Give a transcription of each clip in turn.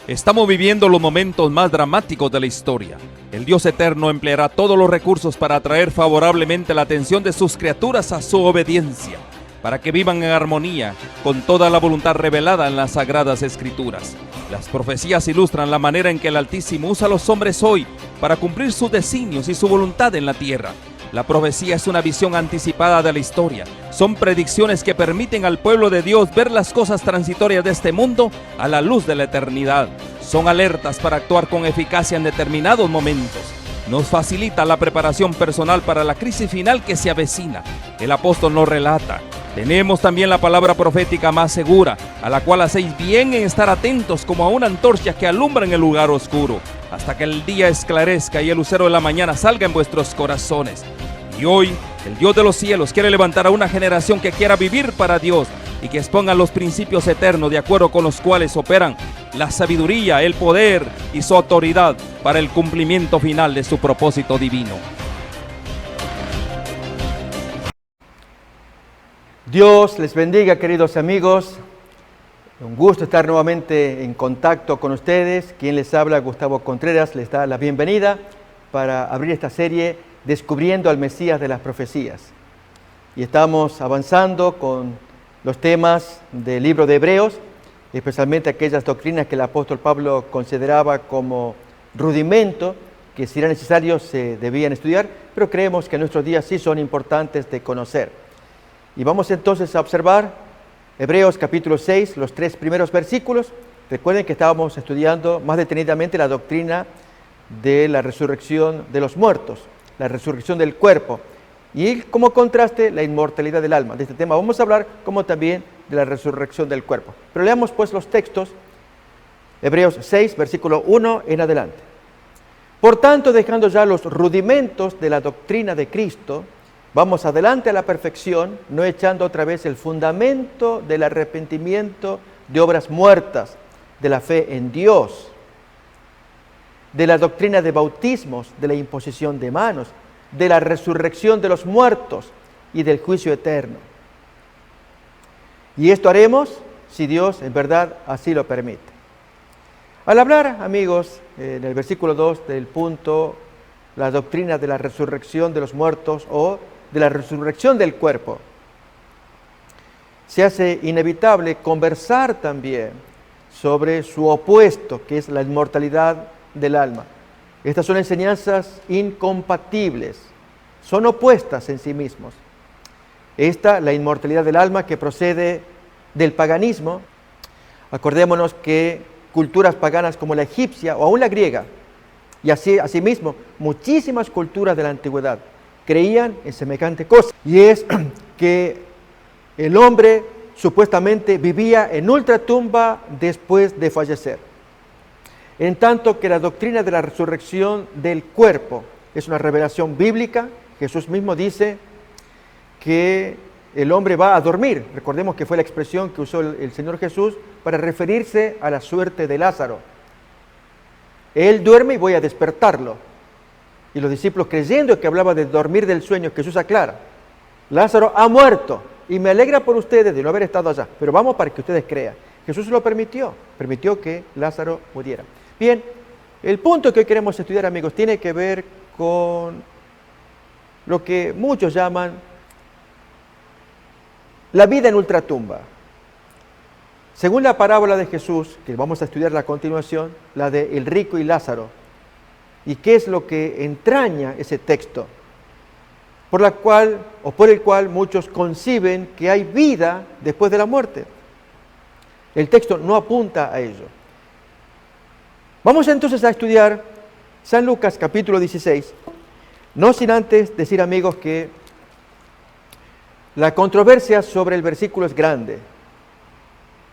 Estamos viviendo los momentos más dramáticos de la historia. El Dios eterno empleará todos los recursos para atraer favorablemente la atención de sus criaturas a su obediencia, para que vivan en armonía con toda la voluntad revelada en las Sagradas Escrituras. Las profecías ilustran la manera en que el Altísimo usa a los hombres hoy para cumplir sus designios y su voluntad en la tierra. La profecía es una visión anticipada de la historia. Son predicciones que permiten al pueblo de Dios ver las cosas transitorias de este mundo a la luz de la eternidad. Son alertas para actuar con eficacia en determinados momentos. Nos facilita la preparación personal para la crisis final que se avecina. El apóstol nos relata: tenemos también la palabra profética más segura, a la cual hacéis bien en estar atentos como a una antorcha que alumbra en el lugar oscuro, hasta que el día esclarezca y el lucero de la mañana salga en vuestros corazones. Y hoy, el Dios de los cielos quiere levantar a una generación que quiera vivir para Dios y que exponga los principios eternos de acuerdo con los cuales operan la sabiduría, el poder y su autoridad para el cumplimiento final de su propósito divino. Dios les bendiga, queridos amigos. Un gusto estar nuevamente en contacto con ustedes. Quien les habla, Gustavo Contreras, les da la bienvenida para abrir esta serie Descubriendo al Mesías de las Profecías. Y estamos avanzando con los temas del libro de Hebreos, especialmente aquellas doctrinas que el apóstol Pablo consideraba como rudimento, que si era necesario se debían estudiar, pero creemos que en nuestros días sí son importantes de conocer. Y vamos entonces a observar Hebreos capítulo 6, los 3 primeros versículos. Recuerden que estábamos estudiando más detenidamente la doctrina de la resurrección de los muertos, la resurrección del cuerpo, y como contraste la inmortalidad del alma. De este tema vamos a hablar como también de la resurrección del cuerpo. Pero leamos pues los textos, Hebreos 6, versículo 1 en adelante. Por tanto, dejando ya los rudimentos de la doctrina de Cristo, vamos adelante a la perfección, no echando otra vez el fundamento del arrepentimiento de obras muertas, de la fe en Dios, de la doctrina de bautismos, de la imposición de manos, de la resurrección de los muertos y del juicio eterno. Y esto haremos si Dios en verdad así lo permite. Al hablar, amigos, en el versículo 2 del punto, la doctrina de la resurrección de los muertos o de la resurrección del cuerpo, se hace inevitable conversar también sobre su opuesto, que es la inmortalidad del alma. Estas son enseñanzas incompatibles, son opuestas en sí mismos. Esta, la inmortalidad del alma, que procede del paganismo. Acordémonos que culturas paganas como la egipcia o aún la griega, y asimismo muchísimas culturas de la antigüedad, creían en semejante cosa, y es que el hombre supuestamente vivía en ultratumba después de fallecer. En tanto que la doctrina de la resurrección del cuerpo es una revelación bíblica. Jesús mismo dice que el hombre va a dormir. Recordemos que fue la expresión que usó el Señor Jesús para referirse a la suerte de Lázaro. Él duerme y voy a despertarlo. Y los discípulos, creyendo que hablaba de dormir del sueño, Jesús aclara: Lázaro ha muerto y me alegra por ustedes de no haber estado allá, pero vamos para que ustedes crean. Jesús lo permitió que Lázaro muriera. Bien, el punto que hoy queremos estudiar, amigos, tiene que ver con lo que muchos llaman la vida en ultratumba. Según la parábola de Jesús, que vamos a estudiar a continuación, la de el rico y Lázaro, y qué es lo que entraña ese texto, por el cual muchos conciben que hay vida después de la muerte. El texto no apunta a ello. Vamos entonces a estudiar San Lucas capítulo 16, no sin antes decir, amigos, que la controversia sobre el versículo es grande.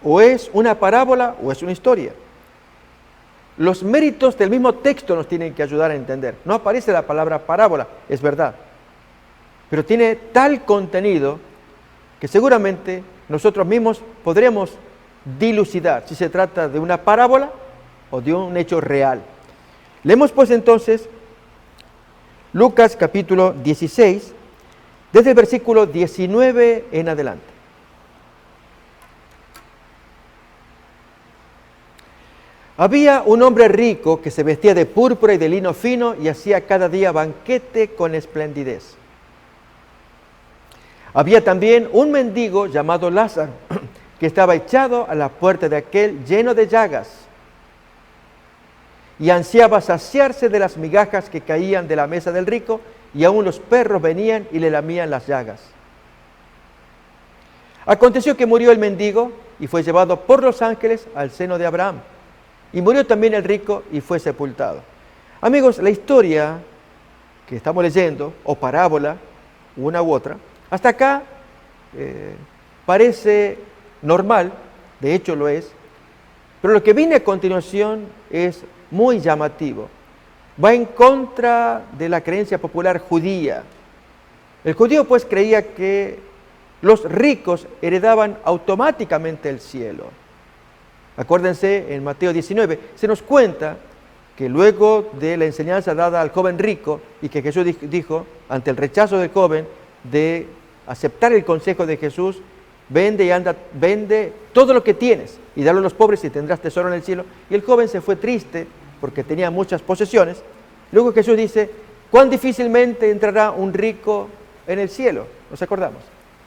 O es una parábola o es una historia. Los méritos del mismo texto nos tienen que ayudar a entender. No aparece la palabra parábola, es verdad, pero tiene tal contenido que seguramente nosotros mismos podremos dilucidar si se trata de una parábola o de un hecho real. Leemos pues entonces Lucas capítulo 16, desde el versículo 19 en adelante. Había un hombre rico que se vestía de púrpura y de lino fino y hacía cada día banquete con esplendidez. Había también un mendigo llamado Lázaro, que estaba echado a la puerta de aquel lleno de llagas y ansiaba saciarse de las migajas que caían de la mesa del rico, y aún los perros venían y le lamían las llagas. Aconteció que murió el mendigo y fue llevado por los ángeles al seno de Abraham. Y murió también el rico y fue sepultado. Amigos, la historia que estamos leyendo, o parábola, una u otra, hasta acá parece normal, de hecho lo es, pero lo que viene a continuación es muy llamativo. Va en contra de la creencia popular judía. El judío pues creía que los ricos heredaban automáticamente el cielo. Acuérdense, en Mateo 19 se nos cuenta que luego de la enseñanza dada al joven rico y que Jesús dijo, ante el rechazo del joven de aceptar el consejo de Jesús, vende todo lo que tienes y dalo a los pobres y tendrás tesoro en el cielo. Y el joven se fue triste porque tenía muchas posesiones. Luego Jesús dice, ¿cuán difícilmente entrará un rico en el cielo? ¿Nos acordamos?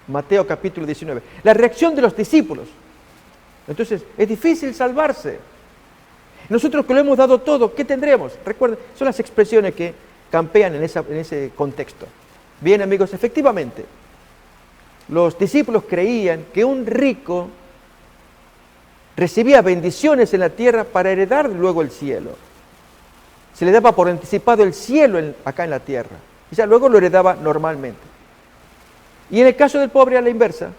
Mateo capítulo 19. La reacción de los discípulos. Entonces, es difícil salvarse. Nosotros que lo hemos dado todo, ¿qué tendremos? Recuerden, son las expresiones que campean en ese contexto. Bien, amigos, efectivamente, los discípulos creían que un rico recibía bendiciones en la tierra para heredar luego el cielo. Se le daba por anticipado el cielo acá en la tierra. Y ya luego lo heredaba normalmente. Y en el caso del pobre, a la inversa,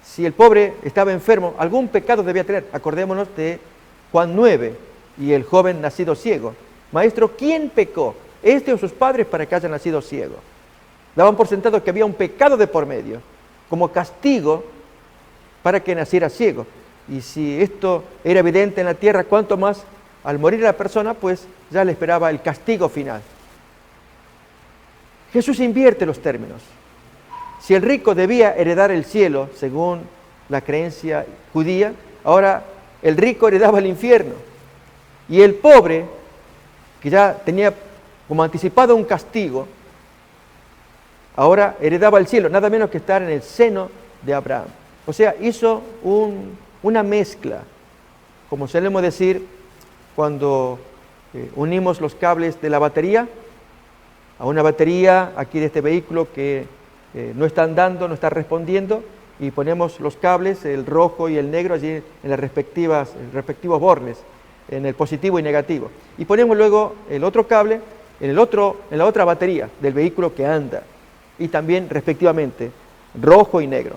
si el pobre estaba enfermo, algún pecado debía tener. Acordémonos de Juan 9 y el joven nacido ciego. Maestro, ¿quién pecó? ¿Este o sus padres para que hayan nacido ciego? Daban por sentado que había un pecado de por medio, como castigo para que naciera ciego. Y si esto era evidente en la tierra, cuánto más al morir la persona, pues ya le esperaba el castigo final. Jesús invierte los términos. Si el rico debía heredar el cielo, según la creencia judía, ahora el rico heredaba el infierno. Y el pobre, que ya tenía como anticipado un castigo, ahora heredaba el cielo, nada menos que estar en el seno de Abraham. O sea, hizo una mezcla, como solemos decir cuando unimos los cables de la batería a una batería aquí de este vehículo que no está andando, no está respondiendo, y ponemos los cables, el rojo y el negro, allí en las respectivos bornes, en el positivo y negativo. Y ponemos luego el otro cable en la otra batería del vehículo que anda, y también respectivamente rojo y negro.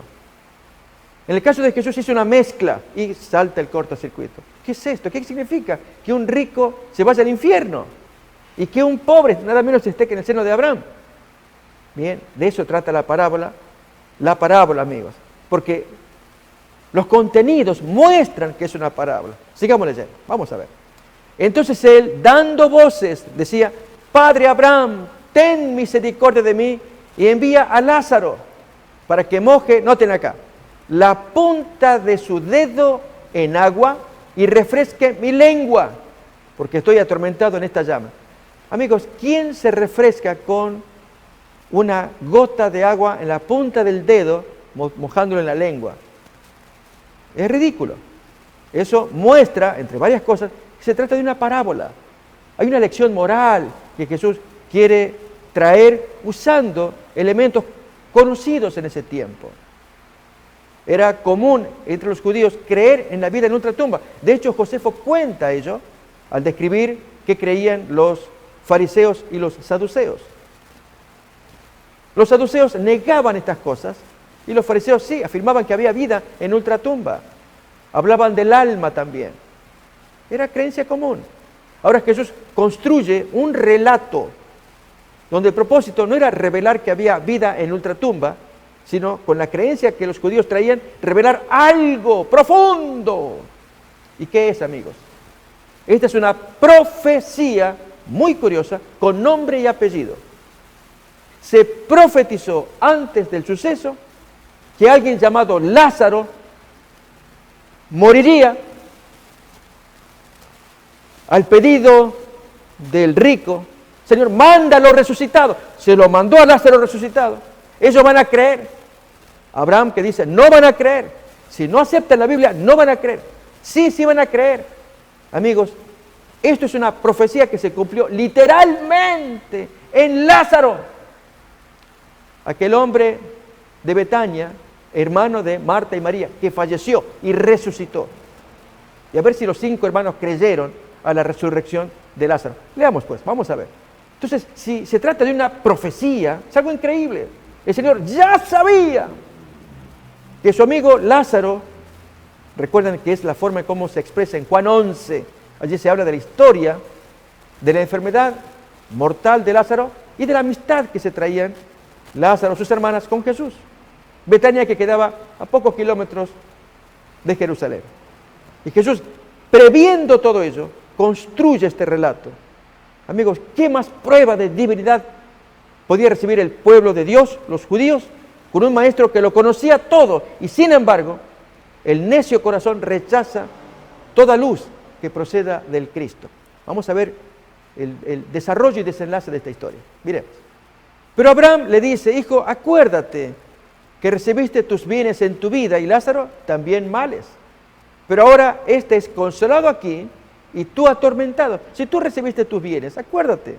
En el caso de Jesús hizo una mezcla y salta el cortocircuito. ¿Qué es esto? ¿Qué significa? Que un rico se vaya al infierno y que un pobre nada menos esté que en el seno de Abraham. Bien, de eso trata la parábola, amigos, porque los contenidos muestran que es una parábola. Sigamos leyendo, vamos a ver. Entonces él, dando voces, decía, Padre Abraham, ten misericordia de mí y envía a Lázaro para que moje, noten acá, la punta de su dedo en agua y refresque mi lengua, porque estoy atormentado en esta llama. Amigos, ¿quién se refresca con una gota de agua en la punta del dedo, mojándolo en la lengua? Es ridículo. Eso muestra, entre varias cosas, que se trata de una parábola. Hay una lección moral que Jesús quiere traer usando elementos conocidos en ese tiempo. Era común entre los judíos creer en la vida en ultratumba. De hecho, Josefo cuenta ello al describir qué creían los fariseos y los saduceos. Los saduceos negaban estas cosas y los fariseos sí, afirmaban que había vida en ultratumba. Hablaban del alma también. Era creencia común. Ahora Jesús construye un relato donde el propósito no era revelar que había vida en ultratumba, sino con la creencia que los judíos traían, revelar algo profundo. ¿Y qué es, amigos? Esta es una profecía muy curiosa, con nombre y apellido. Se profetizó antes del suceso que alguien llamado Lázaro moriría al pedido del rico, Señor, mándalo resucitado. Se lo mandó a Lázaro resucitado. Ellos van a creer. Abraham que dice, no van a creer. Si no aceptan la Biblia, no van a creer. Sí, sí van a creer. Amigos, esto es una profecía que se cumplió literalmente en Lázaro. Aquel hombre de Betania, hermano de Marta y María, que falleció y resucitó. Y a ver si los 5 hermanos creyeron a la resurrección de Lázaro. Leamos pues, vamos a ver. Entonces, si se trata de una profecía, es algo increíble. El Señor ya sabía que su amigo Lázaro, recuerden que es la forma en cómo se expresa en Juan 11, allí se habla de la historia, de la enfermedad mortal de Lázaro y de la amistad que se traían Lázaro, sus hermanas, con Jesús. Betania, que quedaba a pocos kilómetros de Jerusalén. Y Jesús, previendo todo ello, construye este relato. Amigos, ¿qué más prueba de divinidad podía recibir el pueblo de Dios, los judíos, con un maestro que lo conocía todo? Y sin embargo, el necio corazón rechaza toda luz que proceda del Cristo. Vamos a ver el desarrollo y desenlace de esta historia. Miremos. Pero Abraham le dice, hijo, acuérdate que recibiste tus bienes en tu vida y Lázaro también males. Pero ahora este es consolado aquí y tú atormentado. Si tú recibiste tus bienes, acuérdate.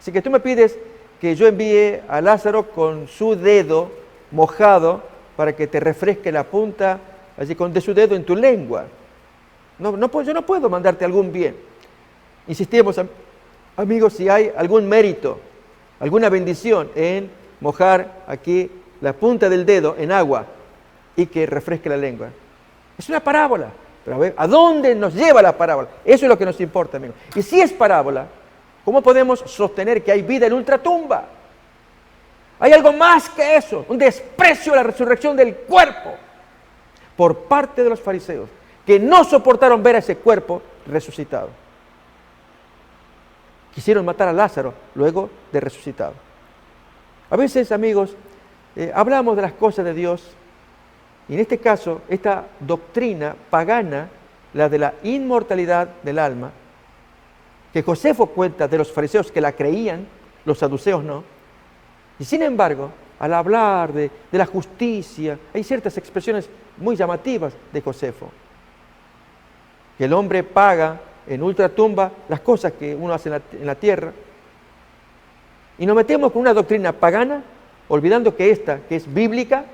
Así que tú me pides que yo envíe a Lázaro con su dedo mojado para que te refresque la punta así de su dedo en tu lengua. Yo no puedo mandarte algún bien. Insistimos, amigos, si hay algún mérito, alguna bendición en mojar aquí la punta del dedo en agua y que refresque la lengua. Es una parábola. Pero a ver, ¿a dónde nos lleva la parábola? Eso es lo que nos importa, amigos. Y si es parábola, ¿cómo podemos sostener que hay vida en ultratumba? Hay algo más que eso, un desprecio a la resurrección del cuerpo por parte de los fariseos, que no soportaron ver a ese cuerpo resucitado. Quisieron matar a Lázaro luego de resucitado. A veces, amigos, hablamos de las cosas de Dios, y en este caso, esta doctrina pagana, la de la inmortalidad del alma, que Josefo cuenta de los fariseos que la creían, los saduceos no, y sin embargo, al hablar de la justicia, hay ciertas expresiones muy llamativas de Josefo, que el hombre paga en ultratumba las cosas que uno hace en la tierra, y nos metemos con una doctrina pagana, olvidando que esta, que es bíblica,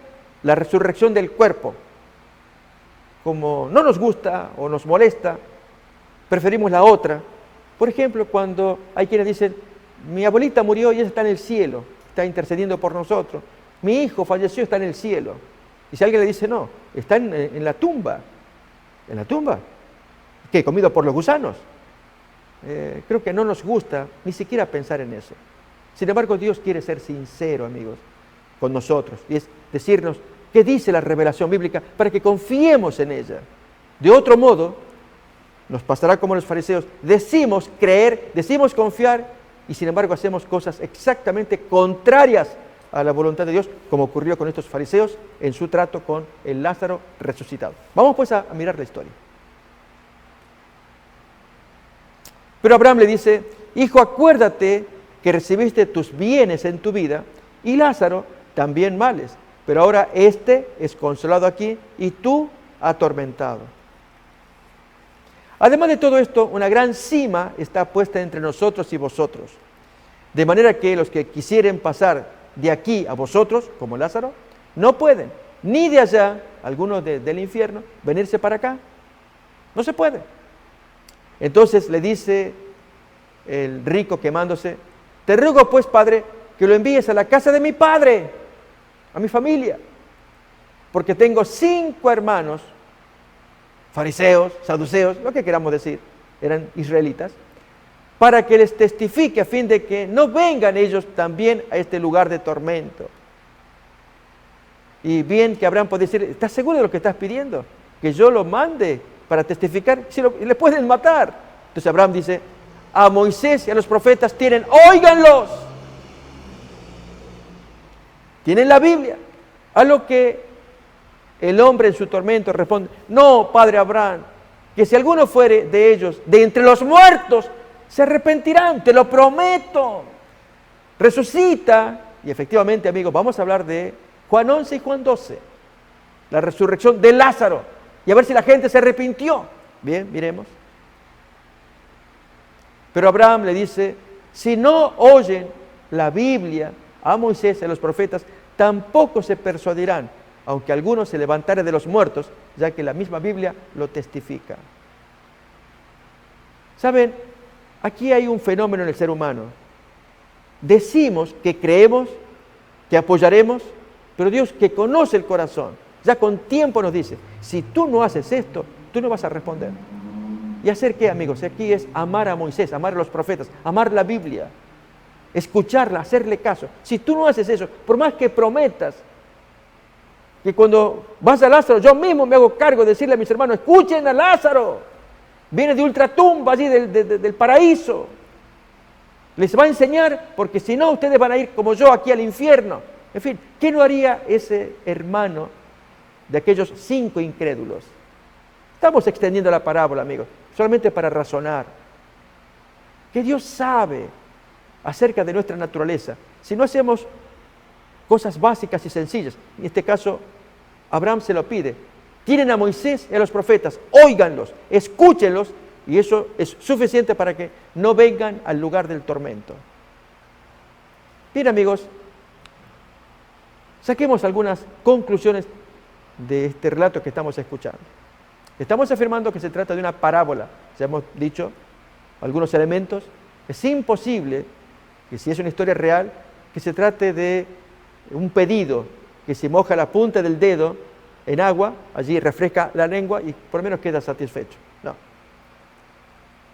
la resurrección del cuerpo, como no nos gusta o nos molesta, preferimos la otra. Por ejemplo, cuando hay quienes dicen, mi abuelita murió y ella está en el cielo, está intercediendo por nosotros, mi hijo falleció, está en el cielo. Y si alguien le dice, no, está en la tumba, ¿en la tumba? ¿Qué? ¿Comido por los gusanos? Creo que no nos gusta ni siquiera pensar en eso. Sin embargo, Dios quiere ser sincero, amigos, con nosotros, y es decirnos qué dice la revelación bíblica para que confiemos en ella. De otro modo, nos pasará como los fariseos, decimos creer, decimos confiar, y sin embargo hacemos cosas exactamente contrarias a la voluntad de Dios, como ocurrió con estos fariseos en su trato con el Lázaro resucitado. Vamos pues a mirar la historia. Pero Abraham le dice, hijo, acuérdate que recibiste tus bienes en tu vida, y Lázaro también males, pero ahora este es consolado aquí y tú atormentado. Además de todo esto, una gran cima está puesta entre nosotros y vosotros, de manera que los que quisieren pasar de aquí a vosotros, como Lázaro, no pueden, ni de allá, algunos del infierno, venirse para acá. No se puede. Entonces le dice el rico quemándose, te ruego pues, Padre, que lo envíes a la casa de mi padre, a mi familia, porque tengo 5 hermanos, fariseos, saduceos, lo que queramos decir, eran israelitas, para que les testifique a fin de que no vengan ellos también a este lugar de tormento. Y bien que Abraham puede decir, ¿estás seguro de lo que estás pidiendo? Que yo lo mande para testificar, si le pueden matar. Entonces Abraham dice, a Moisés y a los profetas tienen, óiganlos. Tienen la Biblia. A lo que el hombre en su tormento responde, no, padre Abraham, que si alguno fuere de ellos, de entre los muertos, se arrepentirán, te lo prometo. Resucita, y efectivamente, amigos, vamos a hablar de Juan 11 y Juan 12, la resurrección de Lázaro, y a ver si la gente se arrepintió. Bien, miremos. Pero Abraham le dice, si no oyen la Biblia, a Moisés y a los profetas, tampoco se persuadirán, aunque alguno se levantare de los muertos, ya que la misma Biblia lo testifica. ¿Saben? Aquí hay un fenómeno en el ser humano. Decimos que creemos, que apoyaremos, pero Dios, que conoce el corazón, ya con tiempo nos dice, si tú no haces esto, tú no vas a responder. ¿Y hacer qué, amigos? Aquí es amar a Moisés, amar a los profetas, amar la Biblia, escucharla, hacerle caso. Si tú no haces eso, por más que prometas, que cuando vas a Lázaro, yo mismo me hago cargo de decirle a mis hermanos, escuchen a Lázaro, viene de ultratumba allí del paraíso, les va a enseñar, porque si no, ustedes van a ir como yo aquí al infierno. En fin, ¿qué no haría ese hermano de aquellos 5 incrédulos? Estamos extendiendo la parábola, amigos, solamente para razonar. Que Dios sabe acerca de nuestra naturaleza. Si no hacemos cosas básicas y sencillas, en este caso, Abraham se lo pide. Tienen a Moisés y a los profetas, óiganlos, escúchenlos, y eso es suficiente para que no vengan al lugar del tormento. Bien, amigos, saquemos algunas conclusiones de este relato que estamos escuchando. Estamos afirmando que se trata de una parábola, ya hemos dicho algunos elementos. Es imposible que, si es una historia real, que se trate de un pedido, que se moja la punta del dedo en agua, allí refresca la lengua y por lo menos queda satisfecho. No.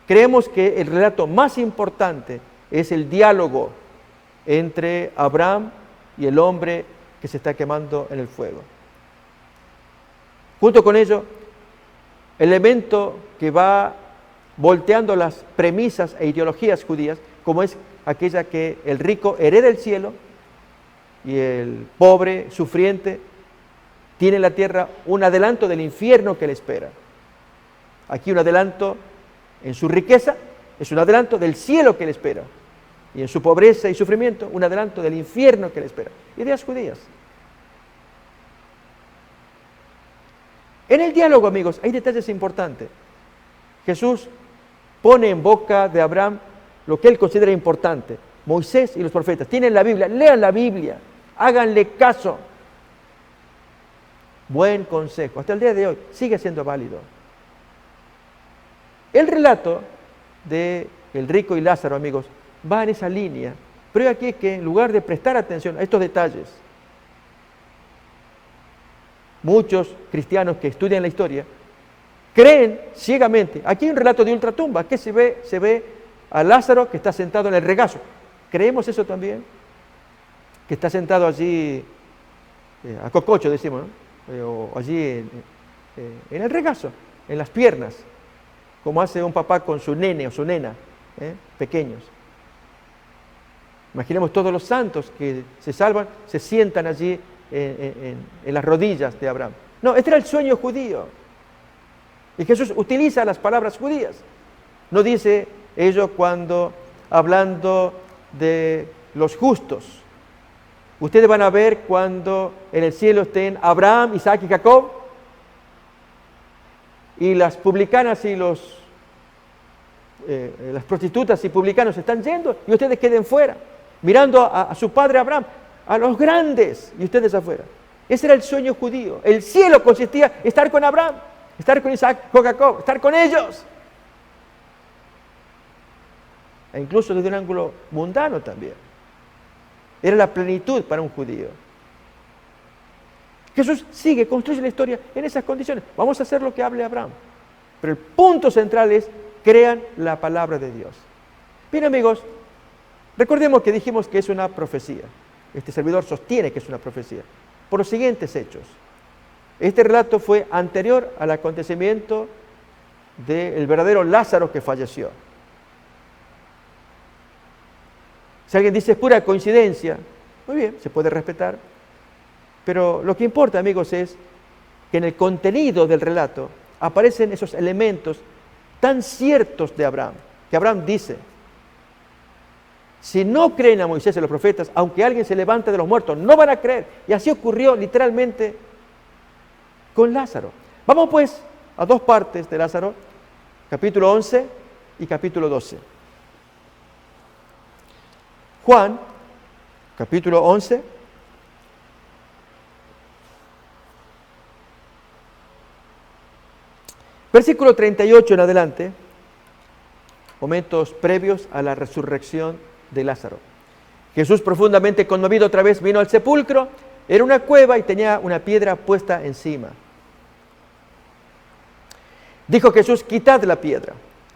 Creemos que el relato más importante es el diálogo entre Abraham y el hombre que se está quemando en el fuego. Junto con ello, el elemento que va volteando las premisas e ideologías judías, como es aquella que el rico hereda el cielo y el pobre, sufriente, tiene en la tierra un adelanto del infierno que le espera. Aquí un adelanto en su riqueza, es un adelanto del cielo que le espera. Y en su pobreza y sufrimiento, un adelanto del infierno que le espera. Ideas judías. En el diálogo, amigos, hay detalles importantes. Jesús pone en boca de Abraham lo que él considera importante. Moisés y los profetas tienen la Biblia, lean la Biblia, háganle caso. Buen consejo. Hasta el día de hoy sigue siendo válido. El relato de el rico y Lázaro, amigos, va en esa línea. Pero aquí es que en lugar de prestar atención a estos detalles, muchos cristianos que estudian la historia creen ciegamente. Aquí hay un relato de ultratumba. ¿Qué se ve? Se ve a Lázaro que está sentado en el regazo. ¿Creemos eso también? Que está sentado allí, a cococho decimos, ¿no? O allí en el regazo, en las piernas, como hace un papá con su nene o su nena, pequeños. Imaginemos todos los santos que se salvan, se sientan allí en las rodillas de Abraham. No, este era el sueño judío. Y Jesús utiliza las palabras judías. No dice ello cuando, hablando de los justos, ustedes van a ver cuando en el cielo estén Abraham, Isaac y Jacob, y las publicanas y las prostitutas y publicanos están yendo, y ustedes queden fuera, mirando a su padre Abraham, a los grandes, y ustedes afuera. Ese era el sueño judío. El cielo consistía en estar con Abraham, estar con Isaac, con Jacob, estar con ellos. E incluso desde un ángulo mundano también. Era la plenitud para un judío. Jesús sigue, construye la historia en esas condiciones. Vamos a hacer lo que hable Abraham. Pero el punto central es, crean la palabra de Dios. Bien, amigos, recordemos que dijimos que es una profecía. Este servidor sostiene que es una profecía. Por los siguientes hechos. Este relato fue anterior al acontecimiento del verdadero Lázaro que falleció. Si alguien dice es pura coincidencia, muy bien, se puede respetar. Pero lo que importa, amigos, es que en el contenido del relato aparecen esos elementos tan ciertos de Abraham, que Abraham dice, si no creen a Moisés y a los profetas, aunque alguien se levante de los muertos, no van a creer. Y así ocurrió literalmente con Lázaro. Vamos pues a dos partes de Lázaro, capítulo 11 y capítulo 12. Juan, capítulo 11. Versículo 38 en adelante, momentos previos a la resurrección de Lázaro. Jesús, profundamente conmovido, otra vez vino al sepulcro. Era una cueva y tenía una piedra puesta encima. Dijo Jesús, quitad la piedra.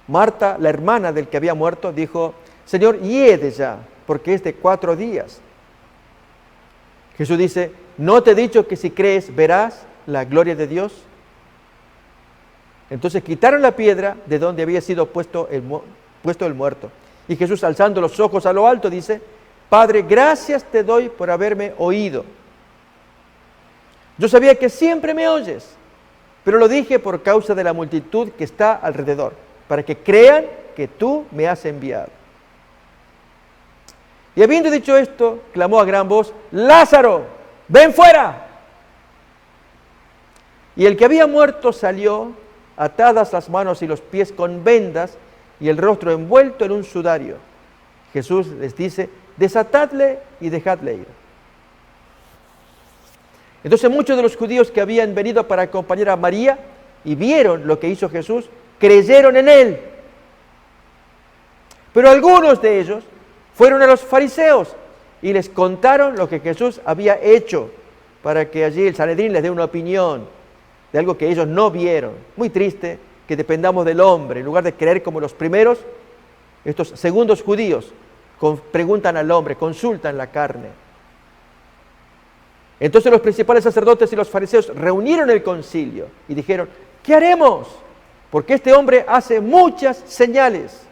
Marta, la hermana del que había muerto, dijo, Señor, hiede ya, porque es de 4 días. Jesús dice, ¿no te he dicho que si crees verás la gloria de Dios? Entonces quitaron la piedra de donde había sido puesto el muerto. Y Jesús, alzando los ojos a lo alto, dice, Padre, gracias te doy por haberme oído. Yo sabía que siempre me oyes, pero lo dije por causa de la multitud que está alrededor, para que crean que tú me has enviado. Y habiendo dicho esto, clamó a gran voz, Lázaro, ven fuera. Y el que había muerto salió, atadas las manos y los pies con vendas, y el rostro envuelto en un sudario. Jesús les dice, desatadle y dejadle ir. Entonces muchos de los judíos que habían venido para acompañar a María y vieron lo que hizo Jesús, creyeron en él. Pero algunos de ellos fueron a los fariseos y les contaron lo que Jesús había hecho, para que allí el Sanedrín les dé una opinión de algo que ellos no vieron. Muy triste que dependamos del hombre, en lugar de creer como los primeros, estos segundos judíos preguntan al hombre, consultan la carne. Entonces los principales sacerdotes y los fariseos reunieron el concilio y dijeron, ¿qué haremos? Porque este hombre hace muchas señales.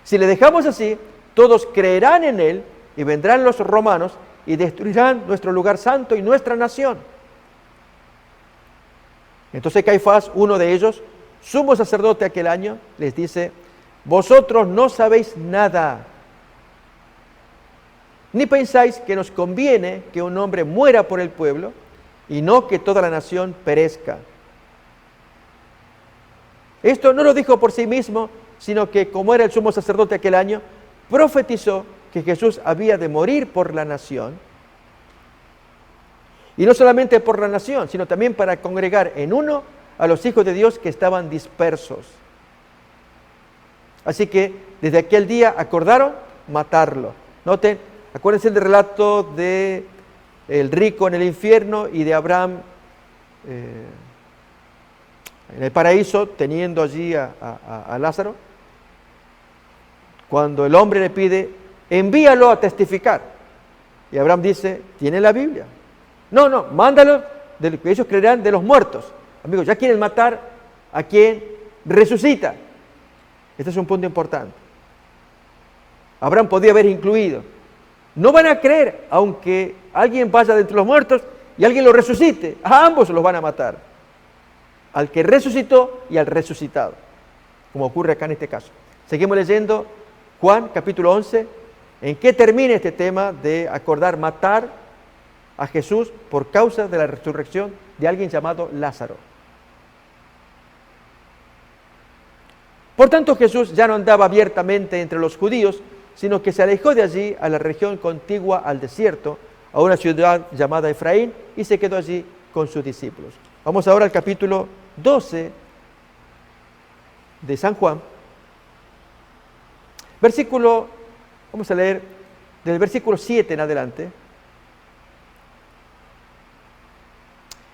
Si le dejamos así, todos creerán en él y vendrán los romanos y destruirán nuestro lugar santo y nuestra nación. Entonces Caifás, uno de ellos, sumo sacerdote aquel año, les dice, vosotros no sabéis nada, ni pensáis que nos conviene que un hombre muera por el pueblo y no que toda la nación perezca. Esto no lo dijo por sí mismo, sino que como era el sumo sacerdote aquel año, profetizó que Jesús había de morir por la nación. Y no solamente por la nación, sino también para congregar en uno a los hijos de Dios que estaban dispersos. Así que desde aquel día acordaron matarlo. Noten, acuérdense del relato de el rico en el infierno y de Abraham en el paraíso, teniendo allí a Lázaro. Cuando el hombre le pide, envíalo a testificar. Y Abraham dice, tiene la Biblia. No, mándalo, ellos creerán de los muertos. Amigos, ya quieren matar a quien resucita. Este es un punto importante. Abraham podía haber incluido. No van a creer, aunque alguien vaya de entre los muertos y alguien lo resucite. A ambos los van a matar. Al que resucitó y al resucitado. Como ocurre acá en este caso. Seguimos leyendo Juan capítulo 11. ¿En qué termina este tema de acordar matar a Jesús por causa de la resurrección de alguien llamado Lázaro? Por tanto, Jesús ya no andaba abiertamente entre los judíos, sino que se alejó de allí a la región contigua al desierto, a una ciudad llamada Efraín, y se quedó allí con sus discípulos. Vamos ahora al capítulo 12 de San Juan. Vamos a leer del versículo 7 en adelante.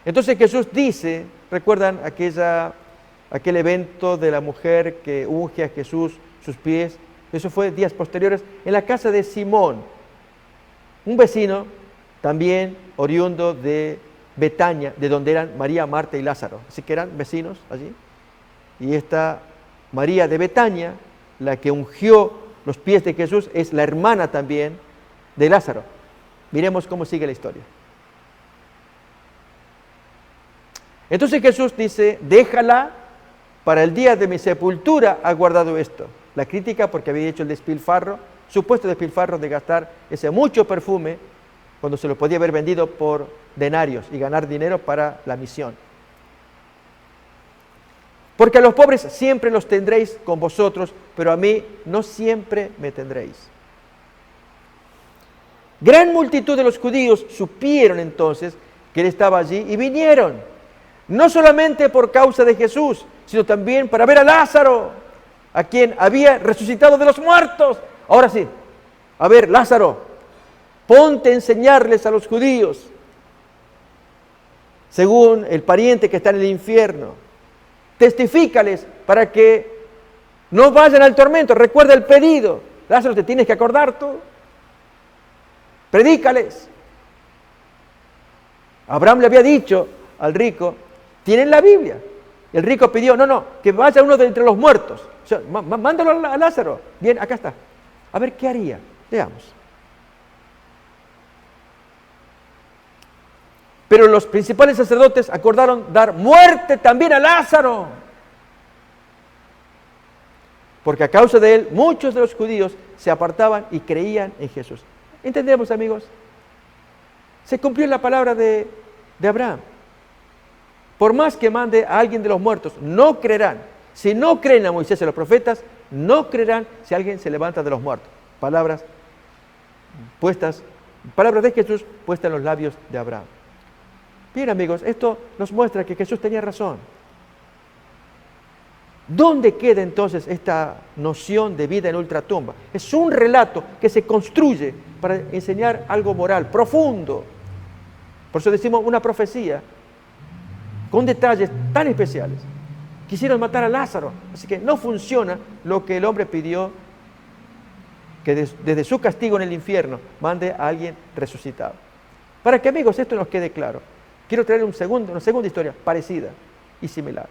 Entonces Jesús dice, ¿recuerdan aquel evento de la mujer que unge a Jesús sus pies? Eso fue días posteriores en la casa de Simón, un vecino también oriundo de Betania, de donde eran María, Marta y Lázaro. Así que eran vecinos allí. Y esta María de Betania, la que ungió los pies de Jesús, es la hermana también de Lázaro. Miremos cómo sigue la historia. Entonces Jesús dice, déjala, para el día de mi sepultura ha guardado esto. La crítica porque había hecho el despilfarro, supuesto despilfarro de gastar ese mucho perfume cuando se lo podía haber vendido por denarios y ganar dinero para la misión. Porque a los pobres siempre los tendréis con vosotros, pero a mí no siempre me tendréis. Gran multitud de los judíos supieron entonces que él estaba allí y vinieron, no solamente por causa de Jesús, sino también para ver a Lázaro, a quien había resucitado de los muertos. Ahora sí, a ver, Lázaro, ponte a enseñarles a los judíos, según el pariente que está en el infierno. Testifícales para que no vayan al tormento. Recuerda el pedido. Lázaro, te tienes que acordar tú. Predícales. Abraham le había dicho al rico, tienen la Biblia. El rico pidió, no, que vaya uno de entre los muertos. O sea, mándalo a Lázaro. Bien, acá está. A ver, ¿qué haría? Veamos. Pero los principales sacerdotes acordaron dar muerte también a Lázaro. Porque a causa de él, muchos de los judíos se apartaban y creían en Jesús. ¿Entendemos, amigos? Se cumplió la palabra de Abraham. Por más que mande a alguien de los muertos, no creerán. Si no creen a Moisés y a los profetas, no creerán si alguien se levanta de los muertos. Palabras de Jesús puestas en los labios de Abraham. Bien, amigos, esto nos muestra que Jesús tenía razón. ¿Dónde queda entonces esta noción de vida en ultratumba? Es un relato que se construye para enseñar algo moral profundo. Por eso decimos una profecía con detalles tan especiales. Quisieron matar a Lázaro, así que no funciona lo que el hombre pidió, que desde su castigo en el infierno mande a alguien resucitado. Para que, amigos, esto nos quede claro, quiero traer una segunda historia parecida y similar.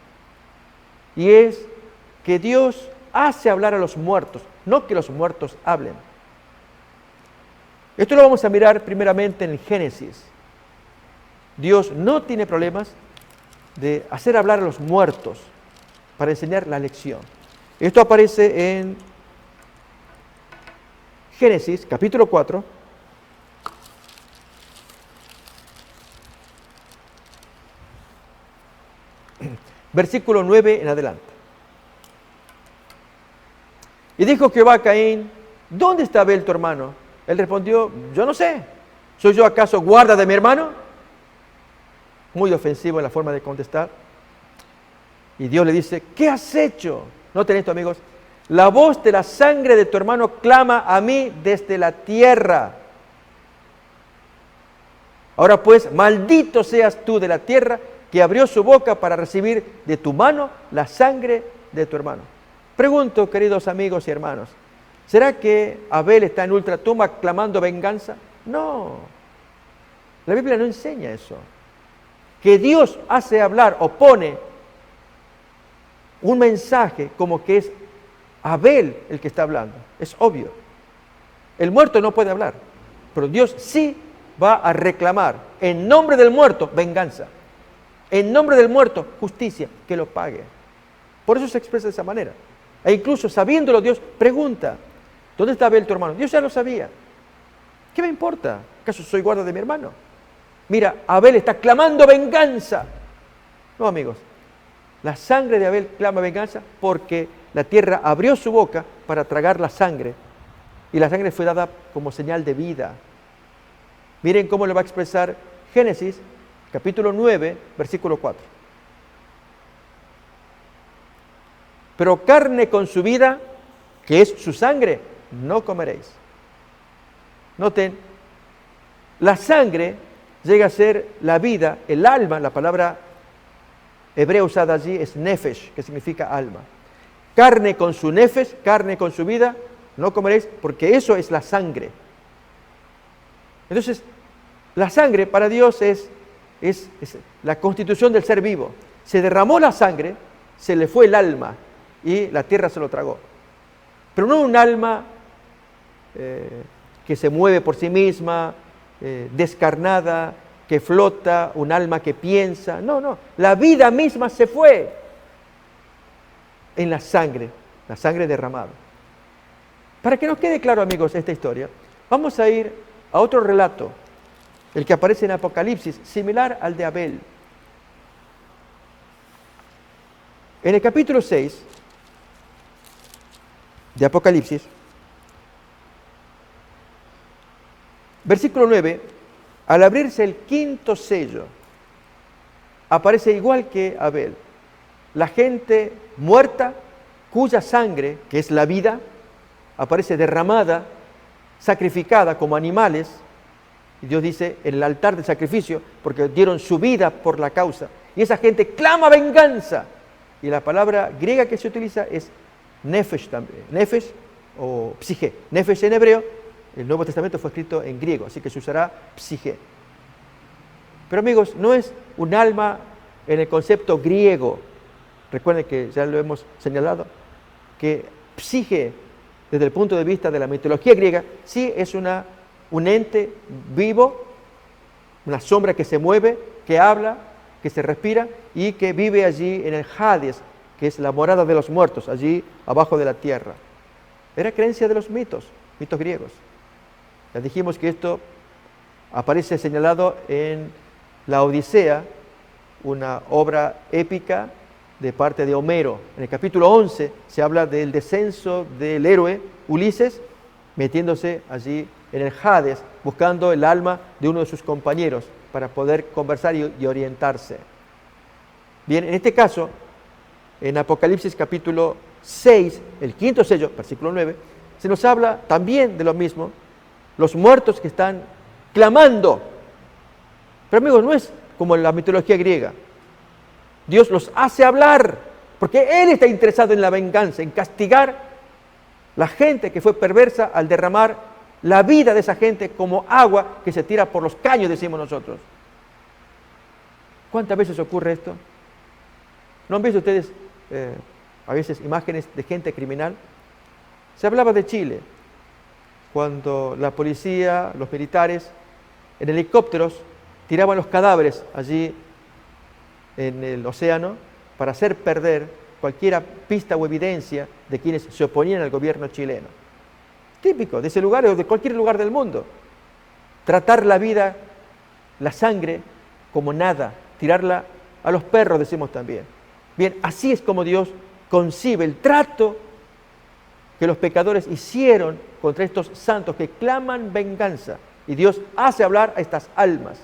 Y es que Dios hace hablar a los muertos, no que los muertos hablen. Esto lo vamos a mirar primeramente en el Génesis. Dios no tiene problemas de hacer hablar a los muertos para enseñar la lección. Esto aparece en Génesis, capítulo 4. Versículo 9 en adelante. Y dijo Jehová a Caín, ¿dónde está Abel tu hermano? Él respondió, yo no sé. ¿Soy yo acaso guarda de mi hermano? Muy ofensivo en la forma de contestar. Y Dios le dice, ¿qué has hecho? Noten esto, amigos. La voz de la sangre de tu hermano clama a mí desde la tierra. Ahora pues, maldito seas tú de la tierra que abrió su boca para recibir de tu mano la sangre de tu hermano. Pregunto, queridos amigos y hermanos, ¿será que Abel está en ultratumba clamando venganza? No, la Biblia no enseña eso. Que Dios hace hablar o pone un mensaje como que es Abel el que está hablando. Es obvio. El muerto no puede hablar, pero Dios sí va a reclamar en nombre del muerto venganza. En nombre del muerto justicia, que lo pague. Por eso se expresa de esa manera. E incluso sabiéndolo Dios pregunta, ¿dónde está Abel tu hermano? Dios ya lo sabía. ¿Qué me importa? ¿Acaso soy guarda de mi hermano? Mira, Abel está clamando venganza. No, amigos. La sangre de Abel clama venganza porque la tierra abrió su boca para tragar la sangre. Y la sangre fue dada como señal de vida. Miren cómo lo va a expresar Génesis, capítulo 9, versículo 4. Pero carne con su vida, que es su sangre, no comeréis. Noten, la sangre llega a ser la vida, el alma, la palabra hebrea usada allí es nefesh, que significa alma. Carne con su nefesh, carne con su vida, no comeréis, porque eso es la sangre. Entonces, la sangre para Dios es la constitución del ser vivo. Se derramó la sangre, se le fue el alma y la tierra se lo tragó. Pero no un alma que se mueve por sí misma, descarnada, que flota, un alma que piensa. No, no. La vida misma se fue en la sangre derramada. Para que nos quede claro, amigos, esta historia, vamos a ir a otro relato, el que aparece en Apocalipsis, similar al de Abel. En el capítulo 6 de Apocalipsis, versículo 9, al abrirse el quinto sello, aparece igual que Abel, la gente muerta, cuya sangre, que es la vida, aparece derramada, sacrificada como animales, y Dios dice, en el altar del sacrificio, porque dieron su vida por la causa, y esa gente clama venganza, y la palabra griega que se utiliza es nefesh también, nefesh o psige, nefesh en hebreo. El Nuevo Testamento fue escrito en griego, así que se usará psige. Pero amigos, no es un alma en el concepto griego. Recuerden que ya lo hemos señalado, que psige, desde el punto de vista de la mitología griega, sí es un ente vivo, una sombra que se mueve, que habla, que se respira y que vive allí en el Hades, que es la morada de los muertos, allí abajo de la tierra. Era creencia de los mitos griegos. Ya dijimos que esto aparece señalado en la Odisea, una obra épica de parte de Homero. En el capítulo 11 se habla del descenso del héroe Ulises, metiéndose allí en el Hades, buscando el alma de uno de sus compañeros para poder conversar y orientarse. Bien, en este caso, en Apocalipsis capítulo 6, el quinto sello, versículo 9, se nos habla también de lo mismo, los muertos que están clamando. Pero amigos, no es como en la mitología griega. Dios los hace hablar, porque Él está interesado en la venganza, en castigar la gente que fue perversa al derramar la vida de esa gente como agua que se tira por los caños, decimos nosotros. ¿Cuántas veces ocurre esto? ¿No han visto ustedes a veces imágenes de gente criminal? Se hablaba de Chile, cuando la policía, los militares, en helicópteros tiraban los cadáveres allí en el océano para hacer perder cualquier pista o evidencia de quienes se oponían al gobierno chileno. Típico de ese lugar o de cualquier lugar del mundo. Tratar la vida, la sangre, como nada, tirarla a los perros, decimos también. Bien, así es como Dios concibe el trato que los pecadores hicieron contra estos santos que claman venganza. Y Dios hace hablar a estas almas.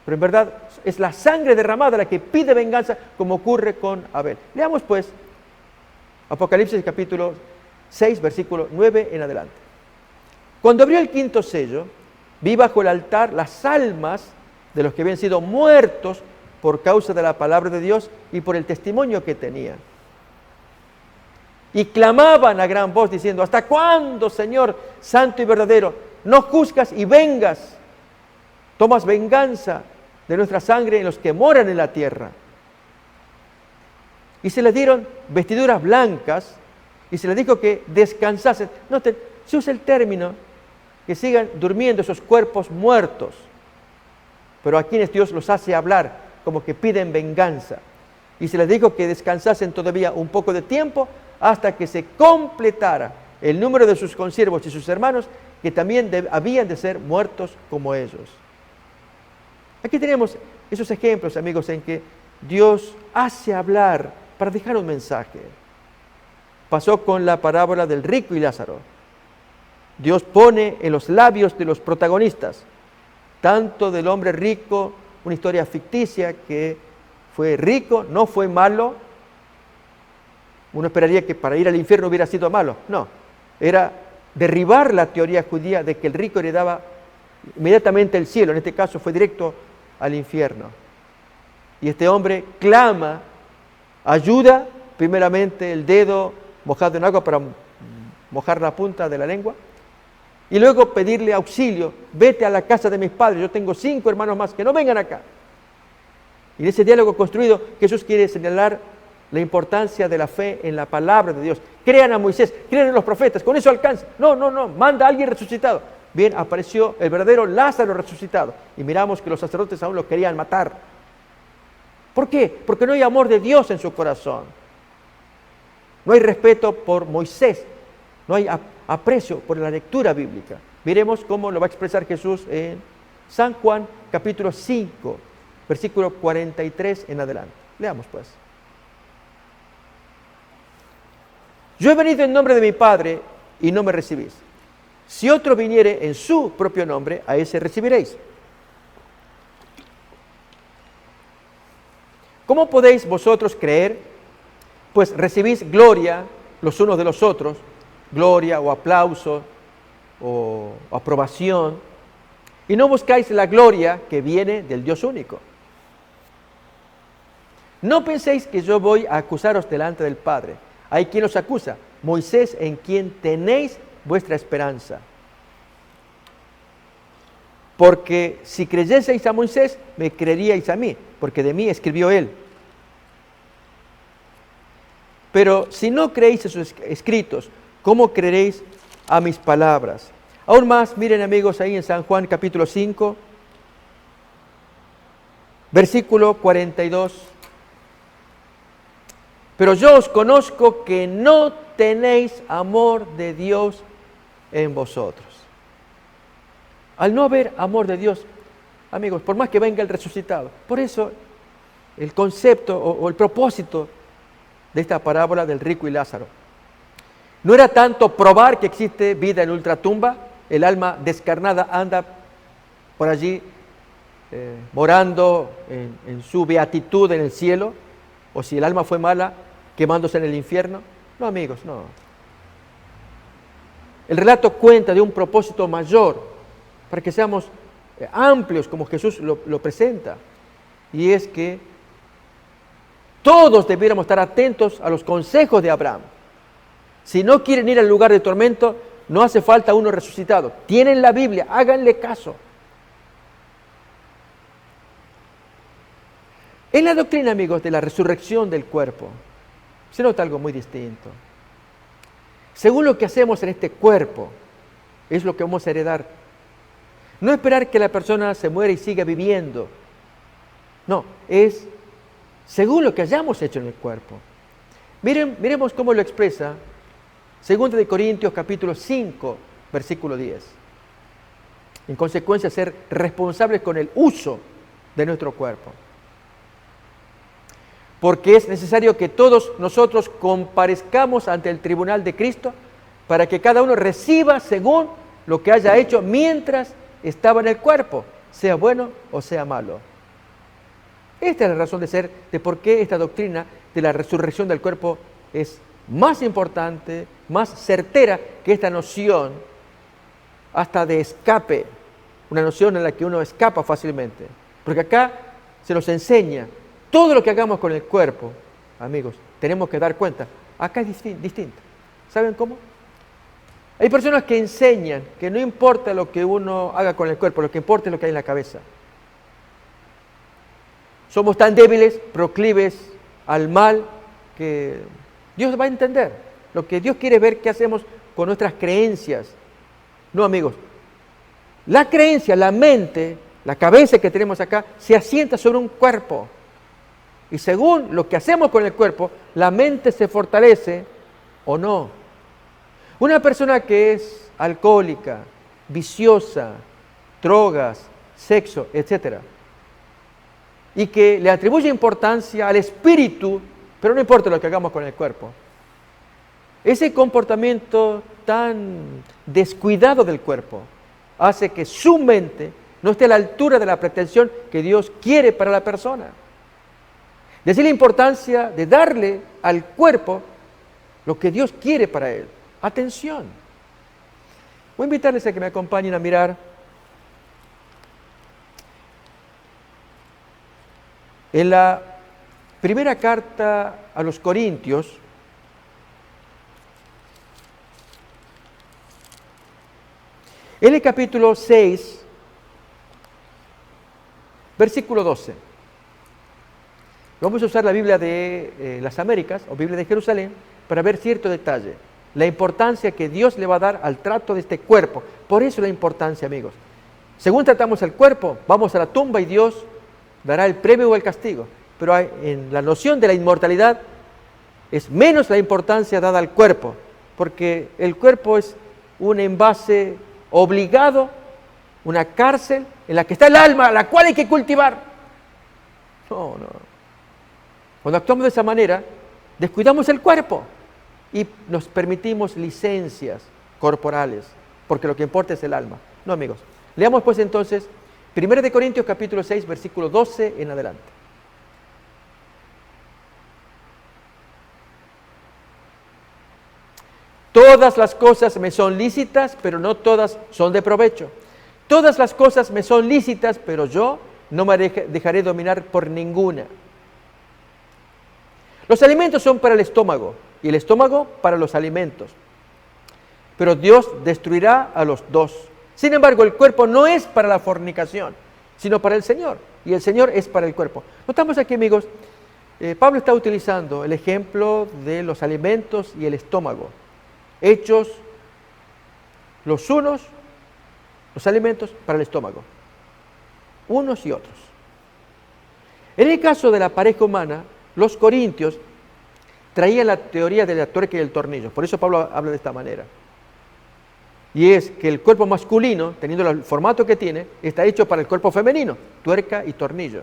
Pero en verdad es la sangre derramada la que pide venganza, como ocurre con Abel. Leamos pues Apocalipsis capítulo 6, versículo 9 en adelante. Cuando abrió el quinto sello, vi bajo el altar las almas de los que habían sido muertos por causa de la palabra de Dios y por el testimonio que tenían. Y clamaban a gran voz diciendo: ¿hasta cuándo, Señor santo y verdadero, no juzgas y vengas? Tomas venganza de nuestra sangre en los que moran en la tierra. Y se les dieron vestiduras blancas y se les dijo que descansasen. Noten, se usa el término que sigan durmiendo esos cuerpos muertos, pero a quienes Dios los hace hablar como que piden venganza. Y se les dijo que descansasen todavía un poco de tiempo hasta que se completara el número de sus consiervos y sus hermanos, que también habían de ser muertos como ellos. Aquí tenemos esos ejemplos, amigos, en que Dios hace hablar para dejar un mensaje. Pasó con la parábola del rico y Lázaro. Dios pone en los labios de los protagonistas, tanto del hombre rico, una historia ficticia que fue rico, no fue malo. Uno esperaría que para ir al infierno hubiera sido malo. No, era derribar la teoría judía de que el rico heredaba inmediatamente el cielo. En este caso fue directo al infierno. Y este hombre clama ayuda, primeramente el dedo mojado en agua para mojar la punta de la lengua, y luego pedirle auxilio: vete a la casa de mis padres, yo tengo 5 hermanos más, que no vengan acá. Y en ese diálogo construido, Jesús quiere señalar la importancia de la fe en la palabra de Dios. Crean a Moisés, crean en los profetas, con eso alcanza. No, manda a alguien resucitado. bien, apareció el verdadero Lázaro resucitado. Y miramos que los sacerdotes aún lo querían matar. ¿Por qué? Porque no hay amor de Dios en su corazón. No hay respeto por Moisés. No hay aprecio por la lectura bíblica. Miremos cómo lo va a expresar Jesús en San Juan, capítulo 5, versículo 43 en adelante. Leamos pues. Yo he venido en nombre de mi Padre y no me recibís. Si otro viniere en su propio nombre, a ese recibiréis. ¿Cómo podéis vosotros creer? Pues recibís gloria los unos de los otros, gloria o aplauso o aprobación, y no buscáis la gloria que viene del Dios único. No penséis que yo voy a acusaros delante del Padre. Hay quien os acusa, Moisés, en quien tenéis vuestra esperanza. Porque si creyeseis a Moisés, me creeríais a mí, porque de mí escribió él. Pero si no creéis a sus escritos, ¿cómo creeréis a mis palabras? Aún más, miren amigos, ahí en San Juan capítulo 5, versículo 42. Pero yo os conozco que no tenéis amor de Dios en vosotros. Al no haber amor de Dios, amigos, por más que venga el resucitado, por eso el concepto o el propósito de esta parábola del rico y Lázaro no era tanto probar que existe vida en ultratumba, el alma descarnada anda por allí morando en su beatitud en el cielo, o si el alma fue mala, quemándose en el infierno. No, amigos, no. El relato cuenta de un propósito mayor, para que seamos amplios como Jesús lo presenta, y es que todos debiéramos estar atentos a los consejos de Abraham. Si no quieren ir al lugar de tormento, no hace falta uno resucitado. Tienen la Biblia, háganle caso. En la doctrina, amigos, de la resurrección del cuerpo, se nota algo muy distinto. Según lo que hacemos en este cuerpo, es lo que vamos a heredar. No esperar que la persona se muera y siga viviendo. No, es según lo que hayamos hecho en el cuerpo. Miremos cómo lo expresa 2 de Corintios capítulo 5, versículo 10. En consecuencia, ser responsables con el uso de nuestro cuerpo. Porque es necesario que todos nosotros comparezcamos ante el tribunal de Cristo para que cada uno reciba según lo que haya hecho mientras estaba en el cuerpo, sea bueno o sea malo. Esta es la razón de ser de por qué esta doctrina de la resurrección del cuerpo es más importante, más certera que esta noción hasta de escape, una noción en la que uno escapa fácilmente. Porque acá se nos enseña todo lo que hagamos con el cuerpo, amigos, tenemos que dar cuenta. Acá es distinto. ¿Saben cómo? Hay personas que enseñan que no importa lo que uno haga con el cuerpo, lo que importa es lo que hay en la cabeza. Somos tan débiles, proclives al mal, que Dios va a entender. Lo que Dios quiere ver qué hacemos con nuestras creencias. No, amigos. La creencia, la mente, la cabeza que tenemos acá, se asienta sobre un cuerpo. Y según lo que hacemos con el cuerpo, la mente se fortalece o no. Una persona que es alcohólica, viciosa, drogas, sexo, etc., y que le atribuye importancia al espíritu, pero no importa lo que hagamos con el cuerpo. Ese comportamiento tan descuidado del cuerpo hace que su mente no esté a la altura de la pretensión que Dios quiere para la persona. De allí la importancia de darle al cuerpo lo que Dios quiere para él. Atención. Voy a invitarles a que me acompañen a mirar en la primera carta a los Corintios, en el capítulo 6, versículo 12. Vamos a usar la Biblia de las Américas o Biblia de Jerusalén para ver cierto detalle. la importancia que Dios le va a dar al trato de este cuerpo. Por eso la importancia, amigos. Según tratamos el cuerpo, vamos a la tumba y Dios dará el premio o el castigo. Pero en la noción de la inmortalidad es menos la importancia dada al cuerpo, porque el cuerpo es un envase obligado, una cárcel en la que está el alma, la cual hay que cultivar. No. Cuando actuamos de esa manera, descuidamos el cuerpo y nos permitimos licencias corporales, porque lo que importa es el alma. No, amigos. Leamos pues entonces 1 Corintios capítulo 6, versículo 12 en adelante. Todas las cosas me son lícitas, pero no todas son de provecho. Todas las cosas me son lícitas, pero yo no me dejaré dominar por ninguna. Los alimentos son para el estómago y el estómago para los alimentos. Pero Dios destruirá a los dos. Sin embargo, el cuerpo no es para la fornicación, sino para el Señor. Y el Señor es para el cuerpo. Notamos aquí, amigos, Pablo está utilizando el ejemplo de los alimentos y el estómago. Hechos los unos, los alimentos para el estómago. Unos y otros. En el caso de la pareja humana, los corintios traían la teoría de la tuerca y el tornillo. Por eso Pablo habla de esta manera. Y es que el cuerpo masculino, teniendo el formato que tiene, está hecho para el cuerpo femenino, tuerca y tornillo.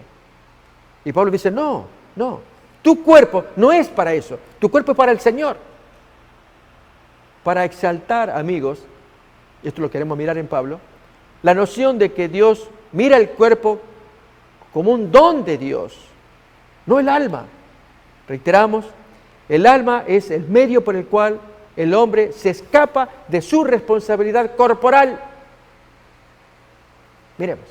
Y Pablo dice, no, tu cuerpo no es para eso, tu cuerpo es para el Señor. Para exaltar, amigos, y esto lo queremos mirar en Pablo, la noción de que Dios mira el cuerpo como un don de Dios, no el alma. Reiteramos, el alma es el medio por el cual el hombre se escapa de su responsabilidad corporal. Miremos.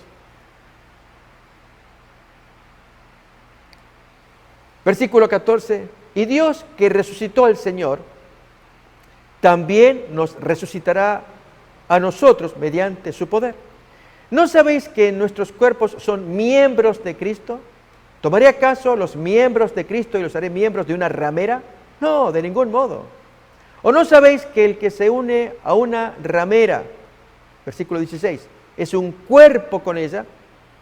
Versículo 14. Y Dios que resucitó al Señor, también nos resucitará a nosotros mediante su poder. ¿No sabéis que nuestros cuerpos son miembros de Cristo? ¿Tomaré acaso los miembros de Cristo y los haré miembros de una ramera? No, de ningún modo. ¿O no sabéis que el que se une a una ramera, versículo 16, es un cuerpo con ella?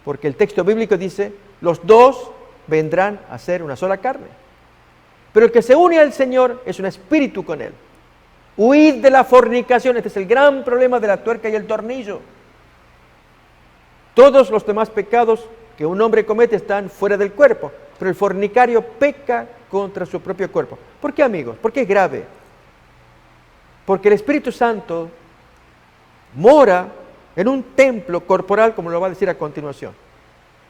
Porque el texto bíblico dice, los dos vendrán a ser una sola carne. Pero el que se une al Señor es un espíritu con Él. Huid de la fornicación. Este es el gran problema de la tuerca y el tornillo. Todos los demás pecados que un hombre comete están fuera del cuerpo, pero el fornicario peca contra su propio cuerpo. ¿Por qué, amigos? ¿Por qué es grave? Porque el Espíritu Santo mora en un templo corporal, como lo va a decir a continuación.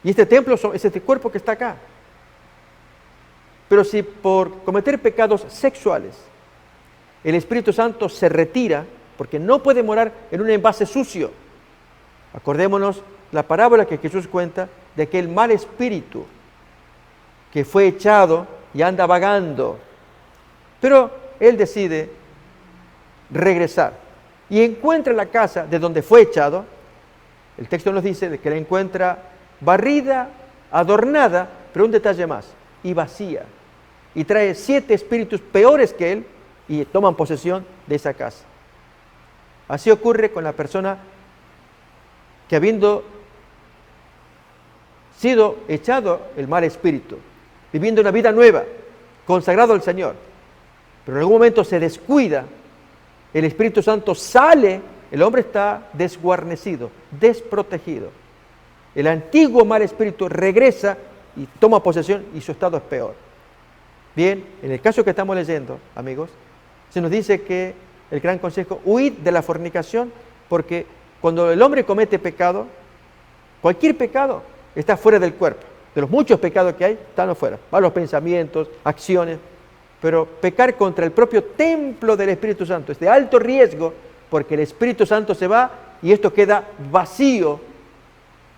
Y este templo es este cuerpo que está acá. Pero si por cometer pecados sexuales el Espíritu Santo se retira, porque no puede morar en un envase sucio. Acordémonos la parábola que Jesús cuenta de aquel mal espíritu que fue echado y anda vagando. Pero él decide regresar y encuentra la casa de donde fue echado. El texto nos dice que la encuentra barrida, adornada, pero un detalle más, y vacía. Y trae 7 espíritus peores que él y toman posesión de esa casa. Así ocurre con la persona que, habiendo sido echado el mal espíritu, viviendo una vida nueva, consagrado al Señor, pero en algún momento se descuida, el Espíritu Santo sale, el hombre está desguarnecido, desprotegido. El antiguo mal espíritu regresa y toma posesión y su estado es peor. Bien, en el caso que estamos leyendo, amigos, se nos dice que el gran consejo, huid de la fornicación, porque cuando el hombre comete pecado, cualquier pecado está fuera del cuerpo. De los muchos pecados que hay, están afuera. Malos pensamientos, acciones. Pero pecar contra el propio templo del Espíritu Santo es de alto riesgo, porque el Espíritu Santo se va y esto queda vacío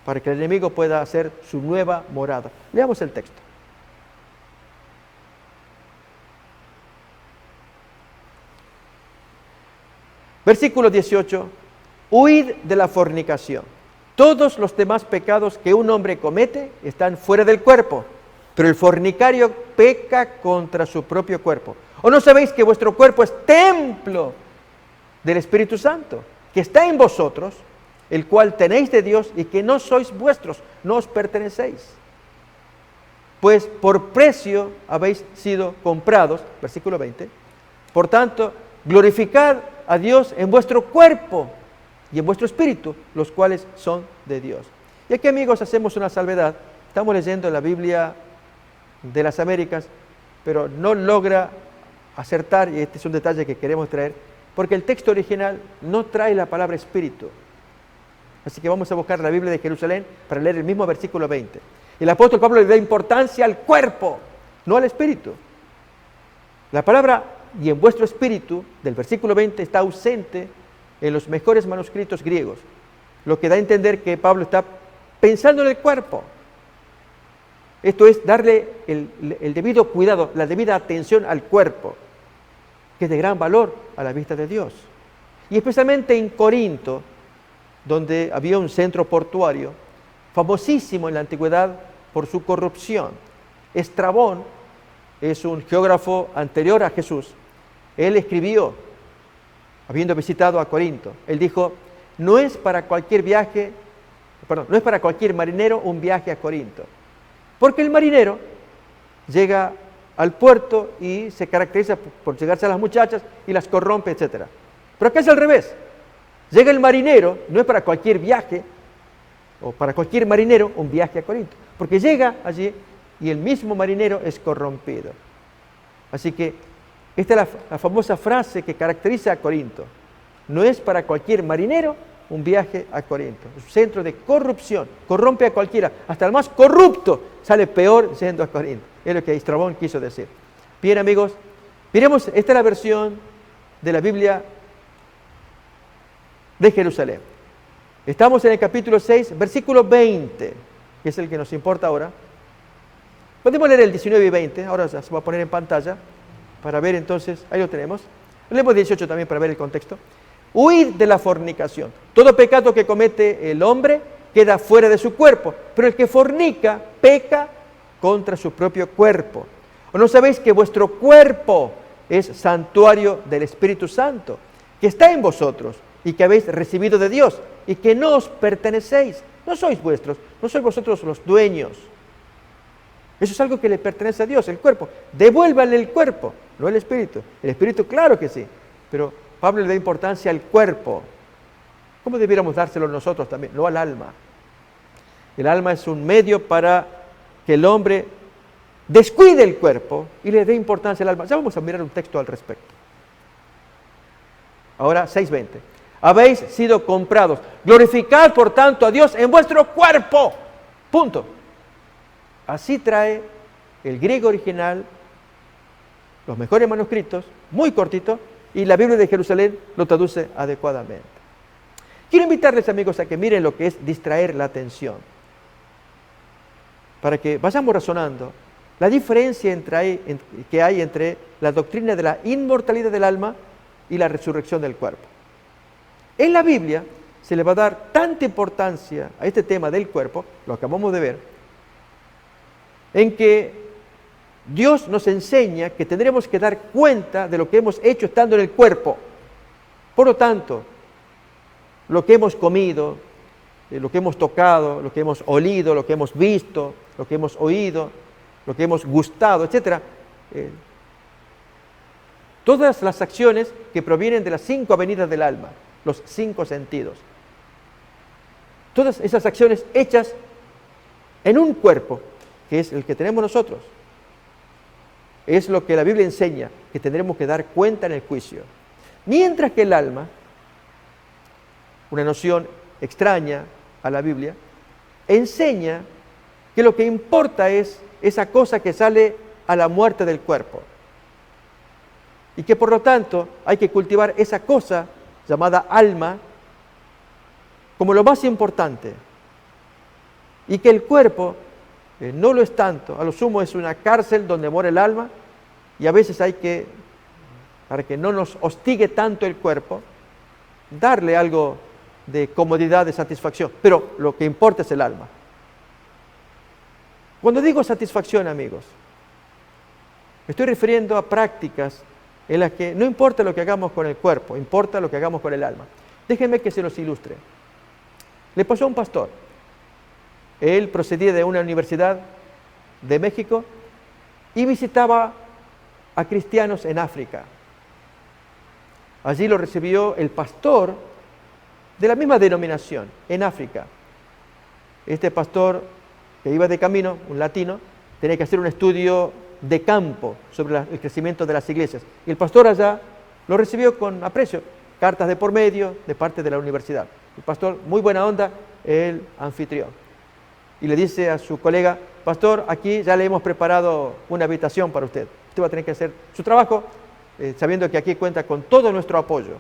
para que el enemigo pueda hacer su nueva morada. Leamos el texto. Versículo 18. Huid de la fornicación. Todos los demás pecados que un hombre comete están fuera del cuerpo, pero el fornicario peca contra su propio cuerpo. ¿O no sabéis que vuestro cuerpo es templo del Espíritu Santo, que está en vosotros, el cual tenéis de Dios y que no sois vuestros, no os pertenecéis? Pues por precio habéis sido comprados, versículo 20. Por tanto, glorificad a Dios en vuestro cuerpo y en vuestro espíritu, los cuales son de Dios. Y aquí, amigos, hacemos una salvedad. Estamos leyendo la Biblia de las Américas, pero no logra acertar, y este es un detalle que queremos traer, porque el texto original no trae la palabra espíritu. Así que vamos a buscar la Biblia de Jerusalén para leer el mismo versículo 20. El apóstol Pablo le da importancia al cuerpo, no al espíritu. La palabra "y en vuestro espíritu" del versículo 20 está ausente en los mejores manuscritos griegos, lo que da a entender que Pablo está pensando en el cuerpo. Esto es darle el debido cuidado, la debida atención al cuerpo, que es de gran valor a la vista de Dios. Y especialmente en Corinto, donde había un centro portuario, famosísimo en la antigüedad por su corrupción. Estrabón es un geógrafo anterior a Jesús. Él escribió, habiendo visitado a Corinto, él dijo: no es para cualquier marinero un viaje a Corinto. Porque el marinero llega al puerto y se caracteriza por llegarse a las muchachas y las corrompe, etc. Pero acá es al revés. Llega el marinero, no es para cualquier viaje, o para cualquier marinero un viaje a Corinto, porque llega allí y el mismo marinero es corrompido. Así que esta es la famosa frase que caracteriza a Corinto. No es para cualquier marinero un viaje a Corinto. Es un centro de corrupción, corrompe a cualquiera, hasta el más corrupto sale peor yendo a Corinto. Es lo que Estrabón quiso decir. Bien, amigos, miremos, esta es la versión de la Biblia de Jerusalén. Estamos en el capítulo 6, versículo 20, que es el que nos importa ahora. Podemos leer el 19 y 20, ahora se va a poner en pantalla para ver entonces, ahí lo tenemos. Leemos 18 también para ver el contexto. Huid de la fornicación. Todo pecado que comete el hombre queda fuera de su cuerpo, pero el que fornica peca contra su propio cuerpo. ¿O no sabéis que vuestro cuerpo es santuario del Espíritu Santo, que está en vosotros y que habéis recibido de Dios y que no os pertenecéis? No sois vuestros, no sois vosotros los dueños. Eso es algo que le pertenece a Dios, el cuerpo. Devuélvanle el cuerpo, no el espíritu. El espíritu, claro que sí, pero Pablo le da importancia al cuerpo. ¿Cómo debiéramos dárselo nosotros también? No al alma. El alma es un medio para que el hombre descuide el cuerpo y le dé importancia al alma. Ya vamos a mirar un texto al respecto. Ahora, 6:20. Habéis sido comprados. Glorificad, por tanto, a Dios en vuestro cuerpo. Punto. Así trae el griego original, los mejores manuscritos, muy cortito, y la Biblia de Jerusalén lo traduce adecuadamente. Quiero invitarles, amigos, a que miren lo que es distraer la atención, para que vayamos razonando la diferencia que hay entre la doctrina de la inmortalidad del alma y la resurrección del cuerpo. En la Biblia se le va a dar tanta importancia a este tema del cuerpo, lo acabamos de ver, en que Dios nos enseña que tendremos que dar cuenta de lo que hemos hecho estando en el cuerpo. Por lo tanto, lo que hemos comido, lo que hemos tocado, lo que hemos olido, lo que hemos visto, lo que hemos oído, lo que hemos gustado, etc. Todas las acciones que provienen de las 5 avenidas del alma, los 5 sentidos. Todas esas acciones hechas en un cuerpo, que es el que tenemos nosotros, es lo que la Biblia enseña, que tendremos que dar cuenta en el juicio. Mientras que el alma, una noción extraña a la Biblia, enseña que lo que importa es esa cosa que sale a la muerte del cuerpo. Y que por lo tanto hay que cultivar esa cosa llamada alma como lo más importante. Y que el cuerpo no lo es tanto, a lo sumo es una cárcel donde mora el alma, y a veces hay que, para que no nos hostigue tanto el cuerpo, darle algo de comodidad, de satisfacción, pero lo que importa es el alma. Cuando digo satisfacción, amigos, Me estoy refiriendo a prácticas en las que no importa lo que hagamos con el cuerpo, importa lo que hagamos con el alma. Déjenme que se los ilustre. Le pasó a un pastor. Él procedía de una universidad de México y visitaba a cristianos en África. Allí lo recibió el pastor de la misma denominación, en África. Este pastor que iba de camino, un latino, tenía que hacer un estudio de campo sobre el crecimiento de las iglesias. Y el pastor allá lo recibió con aprecio, cartas de por medio de parte de la universidad. El pastor, muy buena onda, el anfitrión. Y le dice a su colega: pastor, aquí ya le hemos preparado una habitación para usted. Usted va a tener que hacer su trabajo sabiendo que aquí cuenta con todo nuestro apoyo.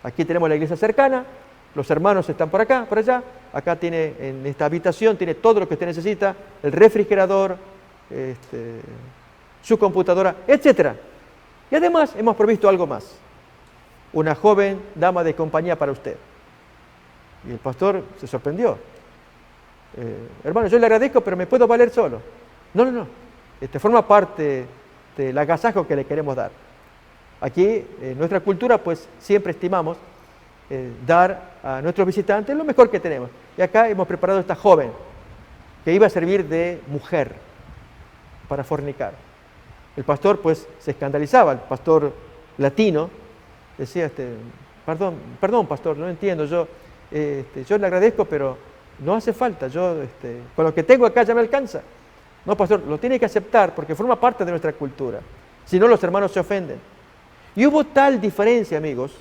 Aquí tenemos la iglesia cercana, los hermanos están por acá, por allá. Acá tiene, en esta habitación, tiene todo lo que usted necesita, el refrigerador, su computadora, etc. Y además hemos provisto algo más, una joven dama de compañía para usted. Y el pastor se sorprendió. Hermano, yo le agradezco, pero me puedo valer solo. No. Forma parte del agasajo que le queremos dar. Aquí, en nuestra cultura, pues siempre estimamos dar a nuestros visitantes lo mejor que tenemos. Y acá hemos preparado a esta joven que iba a servir de mujer para fornicar. El pastor, pues, se escandalizaba. El pastor latino decía: perdón, pastor, no entiendo. Yo le agradezco, pero no hace falta. Con lo que tengo acá ya me alcanza. No, pastor, lo tiene que aceptar porque forma parte de nuestra cultura. Si no, los hermanos se ofenden. Y hubo tal diferencia, amigos.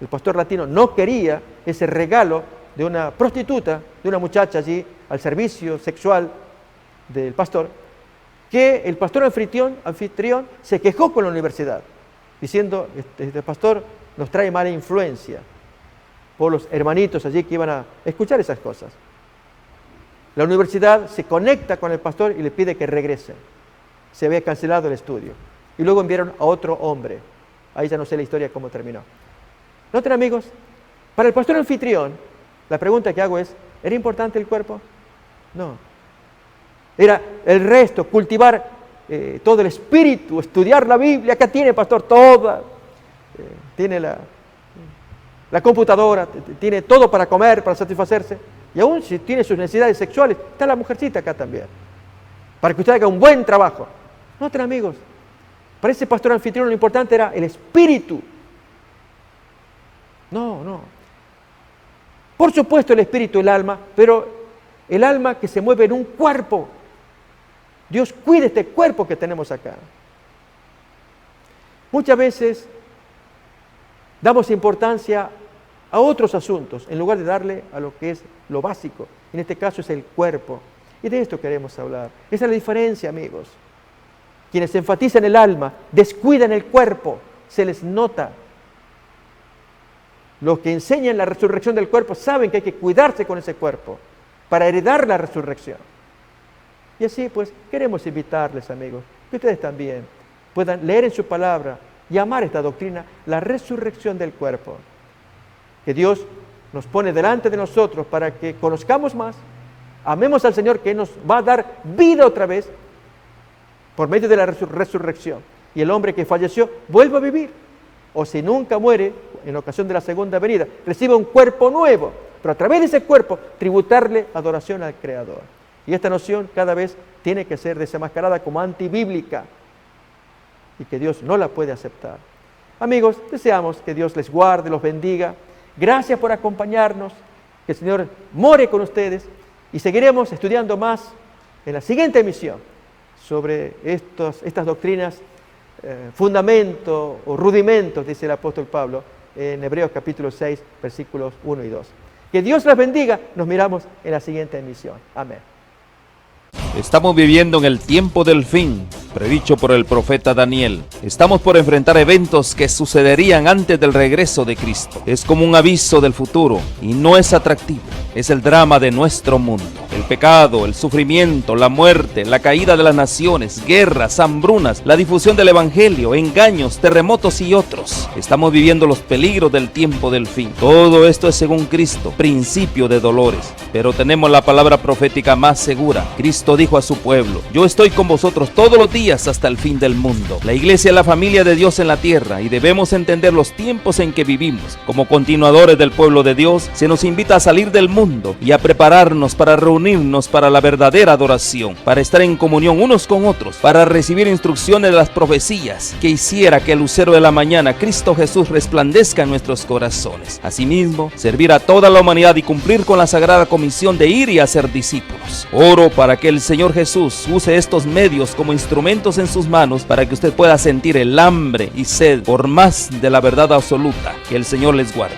El pastor latino no quería ese regalo de una prostituta, de una muchacha allí al servicio sexual del pastor, que el pastor anfitrión se quejó con la universidad, diciendo: este pastor nos trae mala influencia, por los hermanitos allí que iban a escuchar esas cosas. La universidad se conecta con el pastor y le pide que regrese. Se había cancelado el estudio. Y luego enviaron a otro hombre. Ahí ya no sé la historia cómo terminó. ¿Noten, amigos? Para el pastor anfitrión, la pregunta que hago es: ¿era importante el cuerpo? No. Era el resto, cultivar todo el espíritu, estudiar la Biblia. Acá tiene, pastor, toda. Tiene la computadora, tiene todo para comer, para satisfacerse. Y aún si tiene sus necesidades sexuales, está la mujercita acá también. Para que usted haga un buen trabajo. Noten, amigos, para ese pastor anfitrión lo importante era el espíritu. No. Por supuesto el espíritu, el alma, pero el alma que se mueve en un cuerpo. Dios cuida este cuerpo que tenemos acá. Muchas veces damos importancia a otros asuntos en lugar de darle a lo que es lo básico. En este caso es el cuerpo. Y de esto queremos hablar. Esa es la diferencia, amigos. Quienes enfatizan el alma, descuidan el cuerpo, se les nota. Los que enseñan la resurrección del cuerpo saben que hay que cuidarse con ese cuerpo para heredar la resurrección. Y así pues queremos invitarles, amigos, que ustedes también puedan leer en su palabra y amar esta doctrina, la resurrección del cuerpo. Que Dios nos pone delante de nosotros para que conozcamos más, amemos al Señor, que nos va a dar vida otra vez por medio de la resurrección. Y el hombre que falleció vuelve a vivir. O si nunca muere, en ocasión de la segunda venida, recibe un cuerpo nuevo, pero a través de ese cuerpo tributarle adoración al Creador. Y esta noción cada vez tiene que ser desenmascarada como antibíblica y que Dios no la puede aceptar. Amigos, deseamos que Dios les guarde, los bendiga. Gracias por acompañarnos, que el Señor more con ustedes y seguiremos estudiando más en la siguiente emisión sobre estas doctrinas, fundamentos o rudimentos, dice el apóstol Pablo en Hebreos capítulo 6, versículos 1 y 2. Que Dios les bendiga, nos miramos en la siguiente emisión. Amén. Estamos viviendo en el tiempo del fin, predicho por el profeta Daniel. Estamos por enfrentar eventos que sucederían antes del regreso de Cristo. Es como un aviso del futuro y no es atractivo. Es el drama de nuestro mundo. El pecado, el sufrimiento, la muerte, la caída de las naciones, guerras, hambrunas, la difusión del evangelio, engaños, terremotos y otros. Estamos viviendo los peligros del tiempo del fin. Todo esto es según Cristo, principio de dolores. Pero tenemos la palabra profética más segura. Cristo dijo a su pueblo: yo estoy con vosotros todos los días días hasta el fin del mundo. La iglesia es la familia de Dios en la tierra y debemos entender los tiempos en que vivimos. Como continuadores del pueblo de Dios, se nos invita a salir del mundo y a prepararnos para reunirnos para la verdadera adoración, para estar en comunión unos con otros, para recibir instrucciones de las profecías que hiciera que el lucero de la mañana, Cristo Jesús, resplandezca en nuestros corazones. Asimismo, servir a toda la humanidad y cumplir con la sagrada comisión de ir y hacer discípulos. Oro para que el Señor Jesús use estos medios como instrumentos en sus manos para que usted pueda sentir el hambre y sed por más de la verdad absoluta. Que el Señor les guarde.